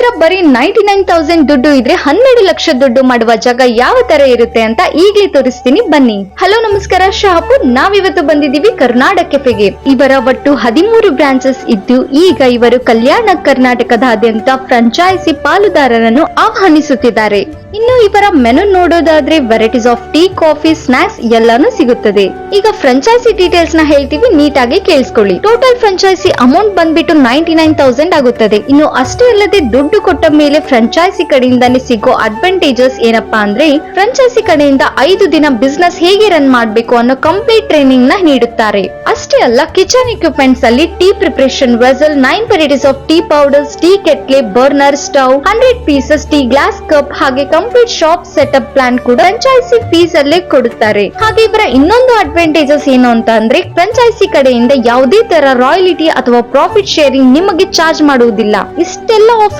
ಹತ್ರ ಬರೀ 99,000 ದುಡ್ಡು ಇದ್ರೆ 12 ಲಕ್ಷ ದುಡ್ಡು ಮಾಡುವ ಜಾಗ ಯಾವ ತರ ಇರುತ್ತೆ ಅಂತ ಈಗ್ಲೇ ತೋರಿಸ್ತೀನಿ ಬನ್ನಿ. ಹಲೋ ನಮಸ್ಕಾರ ಶಹಾಪುರ್, ನಾವಿವತ್ತು ಬಂದಿದ್ದೀವಿ ಕರ್ನಾಟಕ ಕೆಫೆಗೆ. ಇವರ ಒಟ್ಟು 13 ಬ್ರಾಂಚಸ್ ಇದ್ದು ಈಗ ಇವರು ಕಲ್ಯಾಣ ಕರ್ನಾಟಕದಾದ್ಯಂತ ಫ್ರಾಂಚೈಸಿ ಪಾಲುದಾರರನ್ನು ಆಹ್ವಾನಿಸುತ್ತಿದ್ದಾರೆ. ಇನ್ನು ಇವರ ಮೆನು ನೋಡೋದಾದ್ರೆ varieties of tea, coffee, snacks ಎಲ್ಲಾನು ಸಿಗುತ್ತದೆ. ಈಗ ಫ್ರಾಂಚೈಸಿ ಡೀಟೇಲ್ಸ್ ನ ಹೇಳ್ತೀವಿ, ನೀಟಾಗಿ ಕೇಳಿಸ್ಕೊಳ್ಳಿ. ಟೋಟಲ್ ಫ್ರಾಂಚೈಸಿ ಅಮೌಂಟ್ ಬಂದ್ಬಿಟ್ಟು 99,000 ಆಗುತ್ತದೆ. ಇನ್ನು ಅಷ್ಟೇ ಅಲ್ಲದೆ ದುಡ್ಡು ಕೊಟ್ಟ ಮೇಲೆ ಫ್ರಾಂಚೈಸಿ ಕಡೆಯಿಂದಾನೆ ಸಿಗೋ ಅಡ್ವಾಂಟೇಜಸ್ ಏನಪ್ಪಾ ಅಂದ್ರೆ, ಫ್ರಾಂಚೈಸಿ ಕಡೆಯಿಂದ 5 ದಿನ ಬಿಸ್ನೆಸ್ ಹೇಗೆ ರನ್ ಮಾಡ್ಬೇಕು ಅನ್ನೋ ಕಂಪ್ಲೀಟ್ ಟ್ರೈನಿಂಗ್ ನ ನೀಡುತ್ತಾರೆ. ಅಷ್ಟೇ ಅಲ್ಲ, ಕಿಚನ್ ಇಕ್ವಿಪ್ಮೆಂಟ್ಸ್ ಅಲ್ಲಿ tea preparation vessel, 9 varieties of tea powders, tea kettle, burner, stove, 100 pieces tea glass cup, ಹಾಗೆ ಕಂಪ್ಲೀಟ್ ಶಾಪ್ ಸೆಟಪ್ ಪ್ಲಾನ್ ಕೂಡ ಫ್ರಾಂಚೈಸಿ ಫೀಸ್ ಅಲ್ಲೇ ಕೊಡುತ್ತಾರೆ. ಹಾಗೆ ಇವರ ಇನ್ನೊಂದು ಅಡ್ವಾಂಟೇಜಸ್ ಏನು ಅಂತ ಅಂದ್ರೆ, ಫ್ರಾಂಚೈಸಿ ಕಡೆಯಿಂದ ಯಾವುದೇ ತರ ರಾಯಲ್ಟಿ ಅಥವಾ ಪ್ರಾಫಿಟ್ ಶೇರಿಂಗ್ ನಿಮಗೆ ಚಾರ್ಜ್ ಮಾಡುವುದಿಲ್ಲ. ಇಷ್ಟೆಲ್ಲ